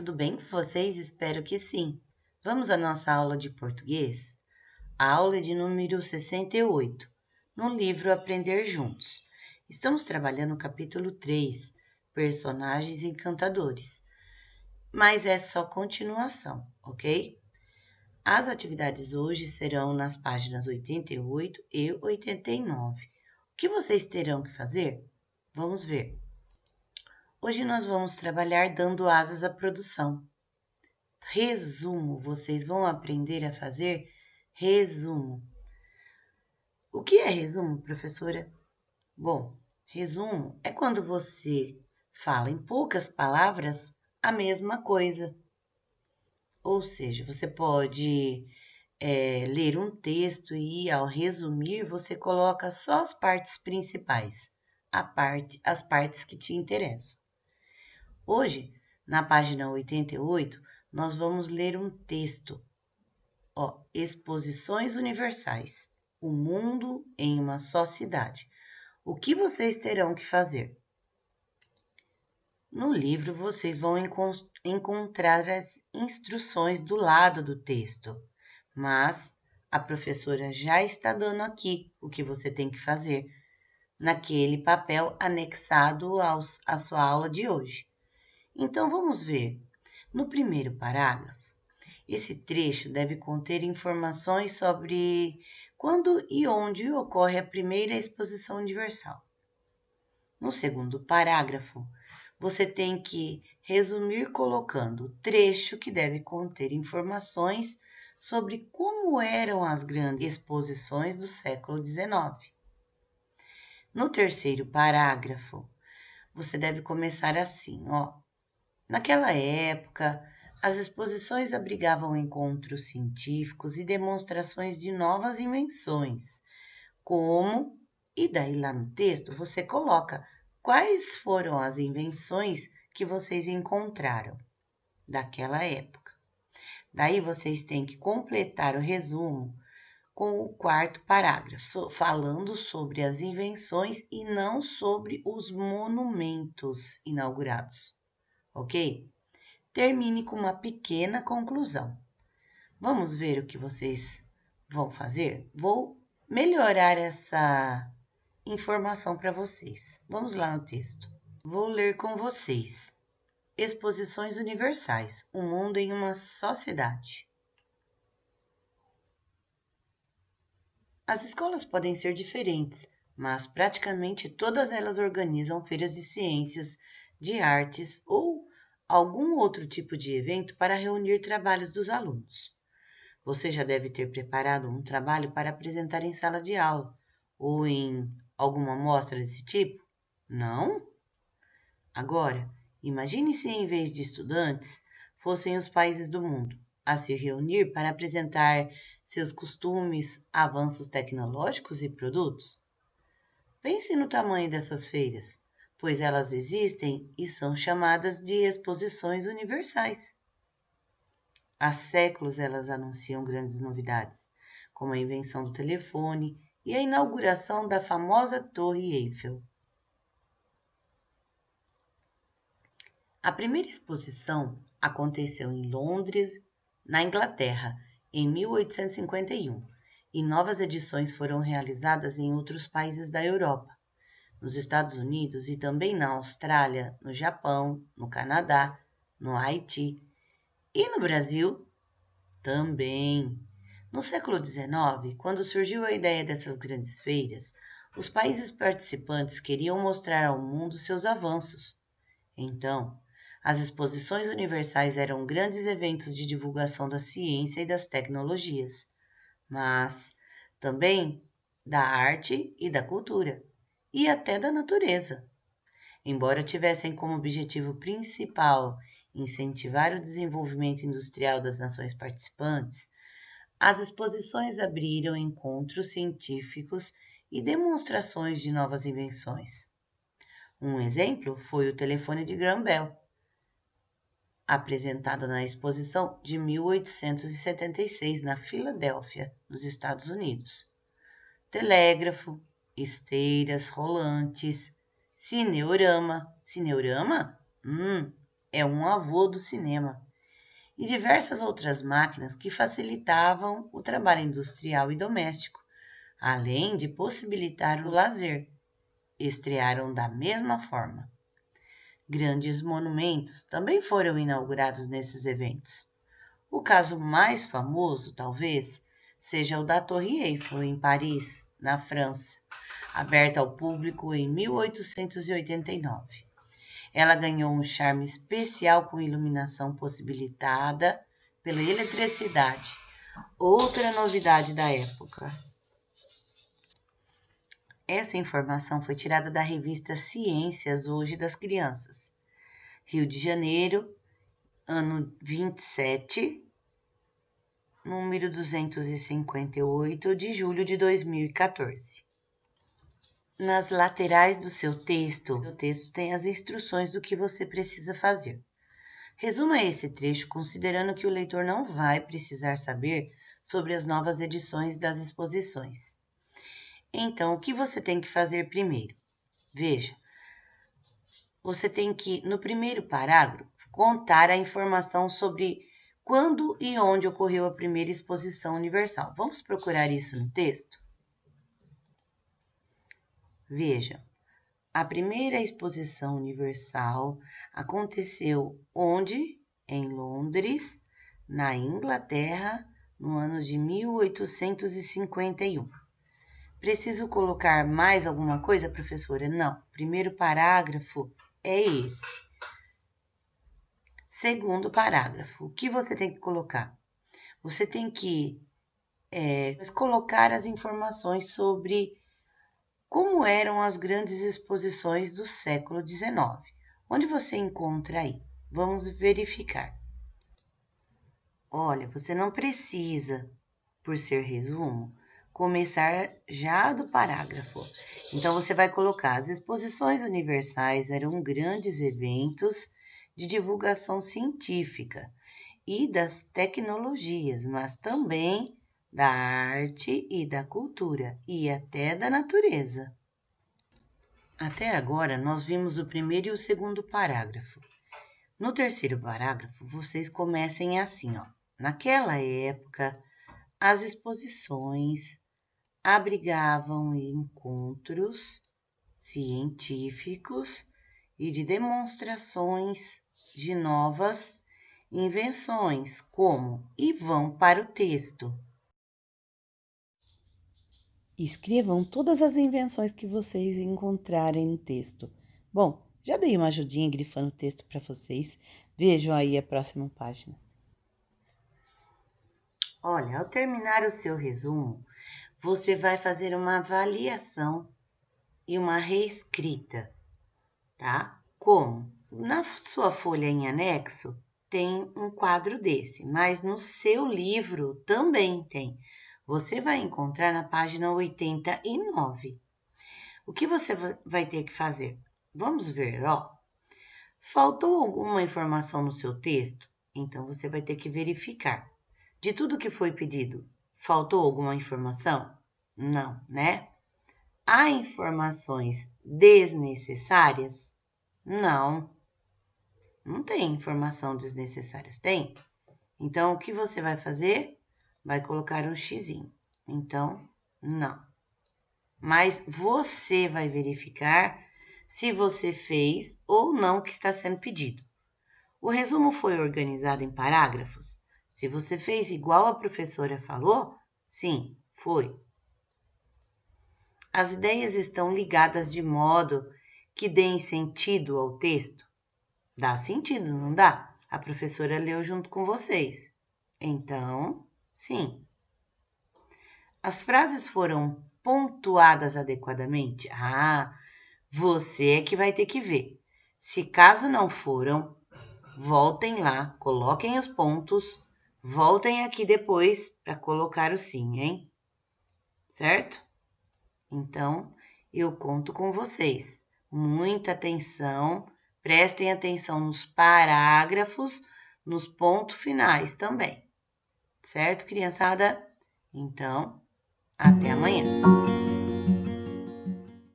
tudo bem com vocês? Espero que sim. Vamos à nossa aula de português? A aula é de número 68, no livro Aprender Juntos. Estamos trabalhando o capítulo 3, Personagens Encantadores, mas é só continuação, ok? As atividades hoje serão nas páginas 88 e 89. O que vocês terão que fazer? Vamos ver. Hoje nós vamos trabalhar dando asas à produção. Resumo, vocês vão aprender a fazer resumo. O que é resumo, professora? Bom, resumo é quando você fala em poucas palavras a mesma coisa. Ou seja, você pode ler um texto e, ao resumir, você coloca só as partes principais, as partes que te interessam. Hoje, na página 88, nós vamos ler um texto. Exposições Universais. O mundo em uma só cidade. O que vocês terão que fazer? No livro, vocês vão encontrar as instruções do lado do texto, mas a professora já está dando aqui o que você tem que fazer naquele papel anexado à sua aula de hoje. Então, vamos ver. No primeiro parágrafo, esse trecho deve conter informações sobre quando e onde ocorre a primeira exposição universal. No segundo parágrafo, você tem que resumir colocando o trecho que deve conter informações sobre como eram as grandes exposições do século XIX. No terceiro parágrafo, você deve começar assim, Naquela época, as exposições abrigavam encontros científicos e demonstrações de novas invenções, e daí lá no texto você coloca quais foram as invenções que vocês encontraram daquela época. Daí vocês têm que completar o resumo com o quarto parágrafo, falando sobre as invenções e não sobre os monumentos inaugurados, ok? Termine com uma pequena conclusão. Vamos ver o que vocês vão fazer? Vou melhorar essa informação para vocês. Vamos lá no texto. Vou ler com vocês. Exposições Universais. O mundo em uma só cidade. As escolas podem ser diferentes, mas praticamente todas elas organizam feiras de ciências, de artes ou algum outro tipo de evento para reunir trabalhos dos alunos. Você já deve ter preparado um trabalho para apresentar em sala de aula ou em alguma mostra desse tipo? Não? Agora, imagine se em vez de estudantes, fossem os países do mundo a se reunir para apresentar seus costumes, avanços tecnológicos e produtos. Pense no tamanho dessas feiras, pois elas existem e são chamadas de exposições universais. Há séculos elas anunciam grandes novidades, como a invenção do telefone e a inauguração da famosa Torre Eiffel. A primeira exposição aconteceu em Londres, na Inglaterra, em 1851, e novas edições foram realizadas em outros países da Europa, nos Estados Unidos e também na Austrália, no Japão, no Canadá, no Haiti e no Brasil também. No século XIX, quando surgiu a ideia dessas grandes feiras, os países participantes queriam mostrar ao mundo seus avanços. Então, as exposições universais eram grandes eventos de divulgação da ciência e das tecnologias, mas também da arte e da cultura, e até da natureza. Embora tivessem como objetivo principal incentivar o desenvolvimento industrial das nações participantes, as exposições abriram encontros científicos e demonstrações de novas invenções. Um exemplo foi o telefone de Graham Bell, apresentado na exposição de 1876 na Filadélfia, nos Estados Unidos. Telégrafo, esteiras rolantes, cineorama. Cineorama? é um avô do cinema, e diversas outras máquinas que facilitavam o trabalho industrial e doméstico, além de possibilitar o lazer, estrearam da mesma forma. Grandes monumentos também foram inaugurados nesses eventos. O caso mais famoso, talvez, seja o da Torre Eiffel, em Paris, na França, aberta ao público em 1889. Ela ganhou um charme especial com iluminação possibilitada pela eletricidade, outra novidade da época. Essa informação foi tirada da revista Ciências Hoje das Crianças. Rio de Janeiro, ano 27, número 258 de julho de 2014. Nas laterais do seu texto tem as instruções do que você precisa fazer. Resuma esse trecho considerando que o leitor não vai precisar saber sobre as novas edições das exposições. Então, o que você tem que fazer primeiro? Veja, você tem que, no primeiro parágrafo, contar a informação sobre quando e onde ocorreu a primeira exposição universal. Vamos procurar isso no texto? Veja, a primeira exposição universal aconteceu onde? Em Londres, na Inglaterra, no ano de 1851. Preciso colocar mais alguma coisa, professora? Não, primeiro parágrafo é esse. Segundo parágrafo, o que você tem que colocar? Você tem que colocar as informações sobre como eram as grandes exposições do século XIX. Onde você encontra aí? Vamos verificar. Olha, você não precisa, por ser resumo, começar já do parágrafo. Então, você vai colocar: as exposições universais eram grandes eventos de divulgação científica e das tecnologias, mas também da arte e da cultura e até da natureza. Até agora, nós vimos o primeiro e o segundo parágrafo. No terceiro parágrafo, vocês comecem assim, ó. Naquela época, as exposições abrigavam encontros científicos e de demonstrações de novas invenções, como, e vão para o texto. Escrevam todas as invenções que vocês encontrarem no texto. Bom, já dei uma ajudinha grifando o texto para vocês. Vejam aí a próxima página. Olha, ao terminar o seu resumo, você vai fazer uma avaliação e uma reescrita, tá? Como? Na sua folha em anexo, tem um quadro desse, mas no seu livro também tem. Você vai encontrar na página 89. O que você vai ter que fazer? Vamos ver, ó. Faltou alguma informação no seu texto? Então, você vai ter que verificar. De tudo que foi pedido, faltou alguma informação? Não, né? Há informações desnecessárias? Não. Não tem informação desnecessária, tem? Então, o que você vai fazer? Vai colocar um xizinho. Então, não. Mas você vai verificar se você fez ou não o que está sendo pedido. O resumo foi organizado em parágrafos? Se você fez igual a professora falou, sim, foi. As ideias estão ligadas de modo que deem sentido ao texto? Dá sentido, não dá? A professora leu junto com vocês. Então, sim. As frases foram pontuadas adequadamente? Ah, você é que vai ter que ver. Se caso não foram, voltem lá, coloquem os pontos, voltem aqui depois para colocar o sim, hein? Certo? Então, eu conto com vocês. Muita atenção, prestem atenção nos parágrafos, nos pontos finais também. Certo, criançada? Então, até amanhã.